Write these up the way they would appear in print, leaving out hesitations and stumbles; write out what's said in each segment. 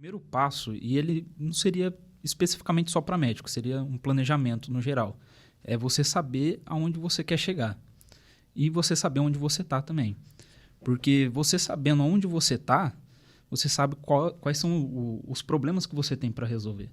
Primeiro passo, e ele não seria especificamente só para médico, seria um planejamento no geral. É você saber aonde você quer chegar e você saber onde você está também. Porque você sabendo onde você está, você sabe quais são os problemas que você tem para resolver.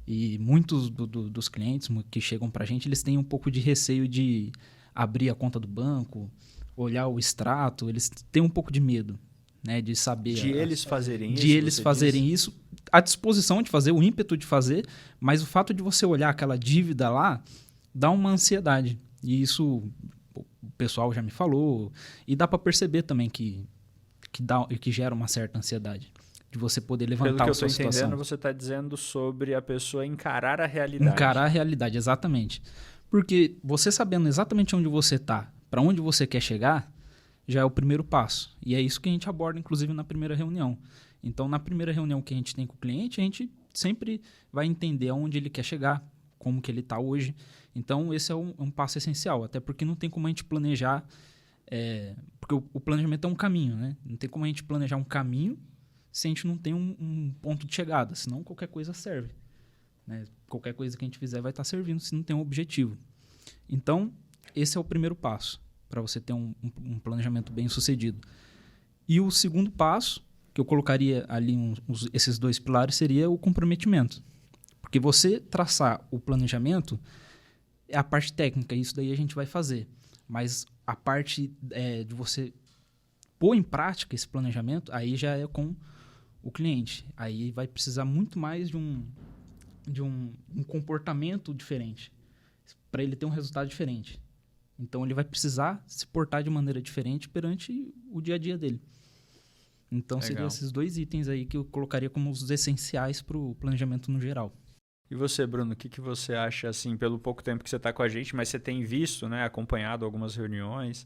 E muitos dos clientes que chegam para a gente, eles têm um pouco de receio de abrir a conta do banco, olhar o extrato, eles têm um pouco de medo, né, de saber... De eles fazerem de isso, eles você fazerem disse? isso, a disposição de fazer, o ímpeto de fazer, mas o fato de você olhar aquela dívida lá dá uma ansiedade. E isso o pessoal já me falou, e dá para perceber também que gera uma certa ansiedade de você poder Pelo levantar que a eu sua estou entendendo, situação. você está dizendo sobre a pessoa encarar a realidade. Encarar a realidade, exatamente. Porque você sabendo exatamente onde você está, para onde você quer chegar, já é o primeiro passo. E é isso que a gente aborda, inclusive, na primeira reunião. Então, na primeira reunião que a gente tem com o cliente, a gente sempre vai entender aonde ele quer chegar, como que ele está hoje. Então, esse é um passo essencial, até porque não tem como a gente planejar, porque o planejamento é um caminho, né? Não tem como a gente planejar um caminho se a gente não tem um ponto de chegada, senão qualquer coisa serve, né? Qualquer coisa que a gente fizer vai estar servindo se não tem um objetivo. Então, esse é o primeiro passo para você ter um planejamento bem sucedido. E o segundo passo, que eu colocaria ali esses dois pilares, seria o comprometimento. Porque você traçar o planejamento é a parte técnica, isso daí a gente vai fazer. Mas a parte de você pôr em prática esse planejamento, aí já é com o cliente. Aí vai precisar muito mais de um comportamento diferente, para ele ter um resultado diferente. Então, ele vai precisar se portar de maneira diferente perante o dia a dia dele. Então, seriam esses dois itens aí que eu colocaria como os essenciais para o planejamento no geral. E você, Bruno, o que você acha, assim, pelo pouco tempo que você está com a gente, mas você tem visto, né, acompanhado algumas reuniões,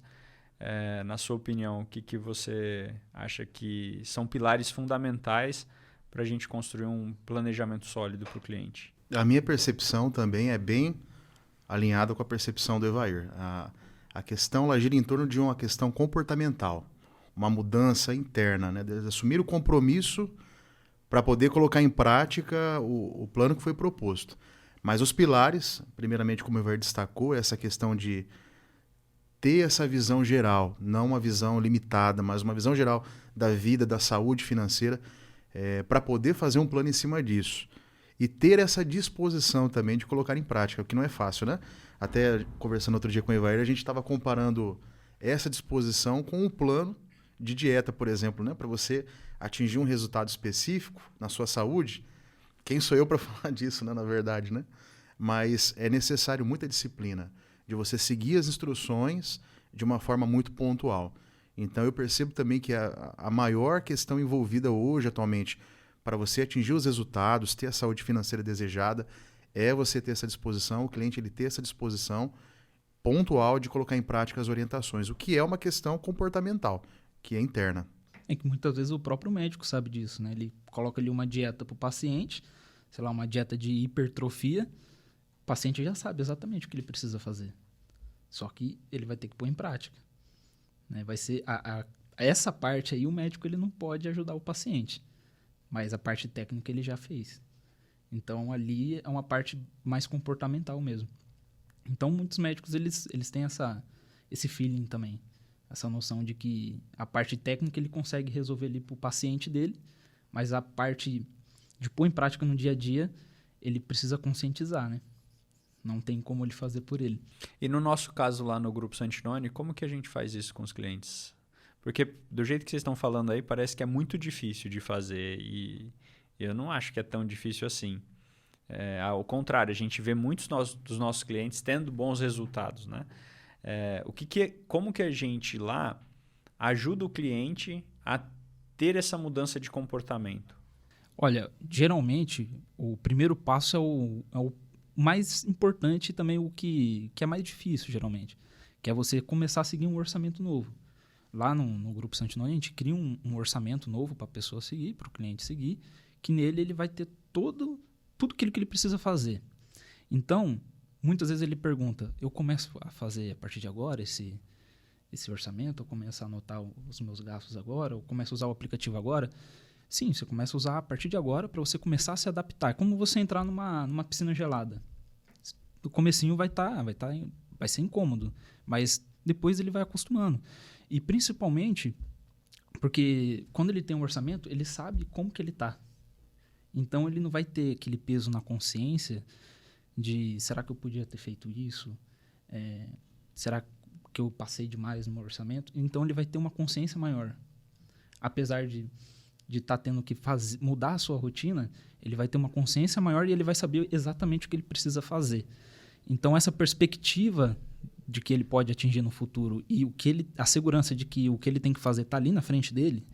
na sua opinião, o que você acha que são pilares fundamentais para a gente construir um planejamento sólido para o cliente? A minha percepção também é bem alinhada com a percepção do Evair. A questão ela gira em torno de uma questão comportamental, uma mudança interna, né? De assumir o compromisso para poder colocar em prática o plano que foi proposto. Mas os pilares, primeiramente, como o Evair destacou, é essa questão de ter essa visão geral, não uma visão limitada, mas uma visão geral da vida, da saúde financeira, para poder fazer um plano em cima disso. E ter essa disposição também de colocar em prática, o que não é fácil, né? Até conversando outro dia com o Evair, a gente estava comparando essa disposição com um plano de dieta, por exemplo, né? Para você atingir um resultado específico na sua saúde. Quem sou eu para falar disso, né? Na verdade, né? Mas é necessário muita disciplina de você seguir as instruções de uma forma muito pontual. Então eu percebo também que a maior questão envolvida hoje, atualmente, para você atingir os resultados, ter a saúde financeira desejada, é você ter essa disposição, o cliente ele ter essa disposição pontual de colocar em prática as orientações, o que é uma questão comportamental, que é interna. É que muitas vezes o próprio médico sabe disso, né? Ele coloca ali uma dieta para o paciente, sei lá, uma dieta de hipertrofia, o paciente já sabe exatamente o que ele precisa fazer. Só que ele vai ter que pôr em prática, né? Vai ser essa parte aí o médico ele não pode ajudar o paciente. Mas a parte técnica ele já fez. Então, ali é uma parte mais comportamental mesmo. Então, muitos médicos, eles têm esse feeling também. Essa noção de que a parte técnica ele consegue resolver ali para o paciente dele, mas a parte de pôr em prática no dia a dia, ele precisa conscientizar, né? Não tem como ele fazer por ele. E no nosso caso lá no Grupo Santinoni, como que a gente faz isso com os clientes? Porque do jeito que vocês estão falando aí, parece que é muito difícil de fazer e eu não acho que é tão difícil assim. Ao contrário, a gente vê muitos dos nossos clientes tendo bons resultados, né? Como que a gente lá ajuda o cliente a ter essa mudança de comportamento? Olha, geralmente, o primeiro passo é o mais importante e também o que é mais difícil, geralmente, que é você começar a seguir um orçamento novo. Lá no Grupo Santinoni, a gente cria um orçamento novo para a pessoa seguir, para o cliente seguir, que nele ele vai ter tudo aquilo que ele precisa fazer. Então, muitas vezes ele pergunta, eu começo a fazer a partir de agora esse orçamento, eu começo a anotar os meus gastos agora, eu começo a usar o aplicativo agora. Sim, você começa a usar a partir de agora para você começar a se adaptar. É como você entrar numa piscina gelada. No comecinho vai ser incômodo, mas depois ele vai acostumando. E principalmente porque quando ele tem um orçamento, ele sabe como que ele tá. Então ele não vai ter aquele peso na consciência de será que eu podia ter feito isso? Será que eu passei demais no meu orçamento? Então ele vai ter uma consciência maior. Apesar de estar tendo que mudar a sua rotina, ele vai ter uma consciência maior e ele vai saber exatamente o que ele precisa fazer. Então essa perspectiva de que ele pode atingir no futuro e a segurança de que o que ele tem que fazer está ali na frente dele,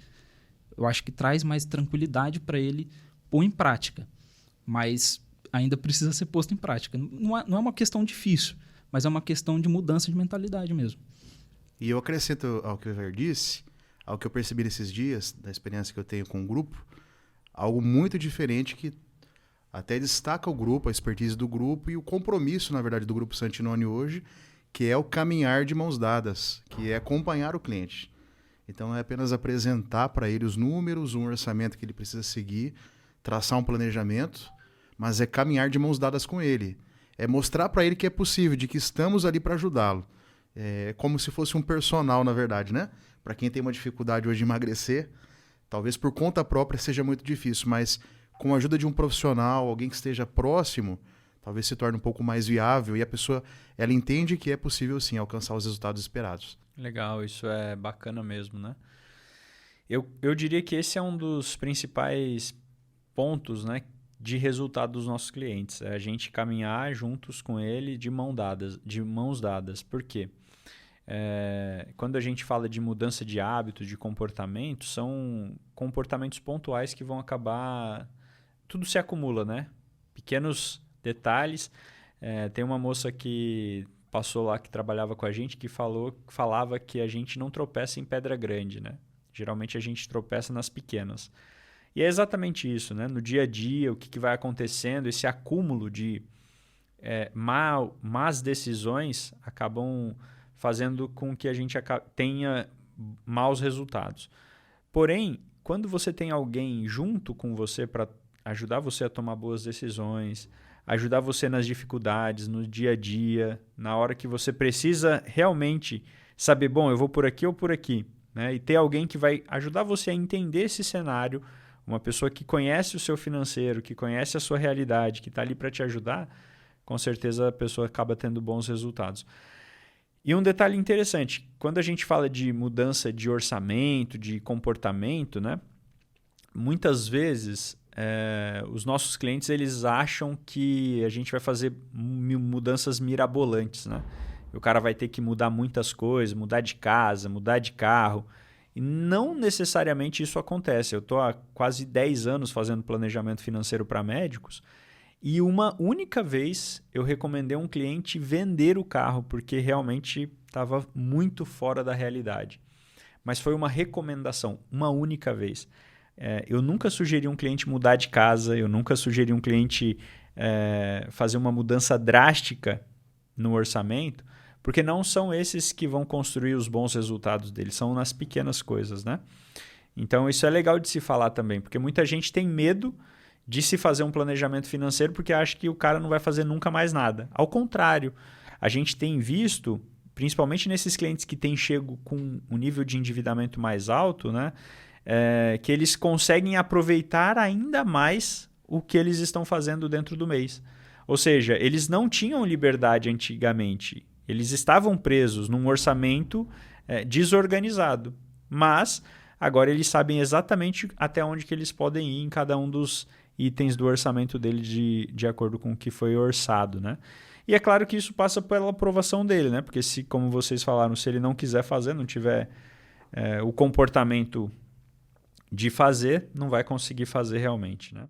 eu acho que traz mais tranquilidade para ele pôr em prática. Mas ainda precisa ser posto em prática. Não é uma questão difícil, mas é uma questão de mudança de mentalidade mesmo. E eu acrescento ao que o Ivair disse, ao que eu percebi nesses dias, da experiência que eu tenho com o grupo, algo muito diferente que até destaca o grupo, a expertise do grupo e o compromisso, na verdade, do Grupo Santinoni hoje, que é o caminhar de mãos dadas, que é acompanhar o cliente. Então, não é apenas apresentar para ele os números, um orçamento que ele precisa seguir, traçar um planejamento, mas é caminhar de mãos dadas com ele. É mostrar para ele que é possível, de que estamos ali para ajudá-lo. É como se fosse um personal, na verdade, né? Para quem tem uma dificuldade hoje de emagrecer, talvez por conta própria seja muito difícil, mas com a ajuda de um profissional, alguém que esteja próximo, talvez se torne um pouco mais viável e a pessoa ela entende que é possível sim alcançar os resultados esperados. Legal, isso é bacana mesmo, né? Eu diria que esse é um dos principais pontos, né, de resultado dos nossos clientes. É a gente caminhar juntos com ele de mãos dadas. Por quê? Quando a gente fala de mudança de hábitos, de comportamento, são comportamentos pontuais que vão acabar... Tudo se acumula, né? Pequenos detalhes. Tem uma moça que passou lá, que trabalhava com a gente, que falava que a gente não tropeça em pedra grande, né? Geralmente a gente tropeça nas pequenas. E é exatamente isso, né? No dia a dia, o que vai acontecendo, esse acúmulo de más decisões acabam fazendo com que a gente tenha maus resultados. Porém, quando você tem alguém junto com você para ajudar você a tomar boas decisões, ajudar você nas dificuldades, no dia a dia, na hora que você precisa realmente saber, bom, eu vou por aqui ou por aqui, né? E ter alguém que vai ajudar você a entender esse cenário, uma pessoa que conhece o seu financeiro, que conhece a sua realidade, que está ali para te ajudar, com certeza a pessoa acaba tendo bons resultados. E um detalhe interessante, quando a gente fala de mudança de orçamento, de comportamento, né? Muitas vezes os nossos clientes eles acham que a gente vai fazer mudanças mirabolantes, né? O cara vai ter que mudar muitas coisas, mudar de casa, mudar de carro. E não necessariamente isso acontece. Eu estou há quase 10 anos fazendo planejamento financeiro para médicos e uma única vez eu recomendei a um cliente vender o carro porque realmente estava muito fora da realidade. Mas foi uma recomendação, uma única vez. Eu nunca sugeri um cliente mudar de casa, eu nunca sugeri um cliente fazer uma mudança drástica no orçamento, porque não são esses que vão construir os bons resultados deles, são nas pequenas coisas, né? Então isso é legal de se falar também, porque muita gente tem medo de se fazer um planejamento financeiro porque acha que o cara não vai fazer nunca mais nada. Ao contrário, a gente tem visto, principalmente nesses clientes que têm chego com um nível de endividamento mais alto, né? Que eles conseguem aproveitar ainda mais o que eles estão fazendo dentro do mês. Ou seja, eles não tinham liberdade antigamente. Eles estavam presos num orçamento desorganizado. Mas agora eles sabem exatamente até onde que eles podem ir em cada um dos itens do orçamento dele de acordo com o que foi orçado, né? E é claro que isso passa pela aprovação dele, né? Porque se, como vocês falaram, se ele não quiser fazer, não tiver o comportamento de fazer, não vai conseguir fazer realmente, né?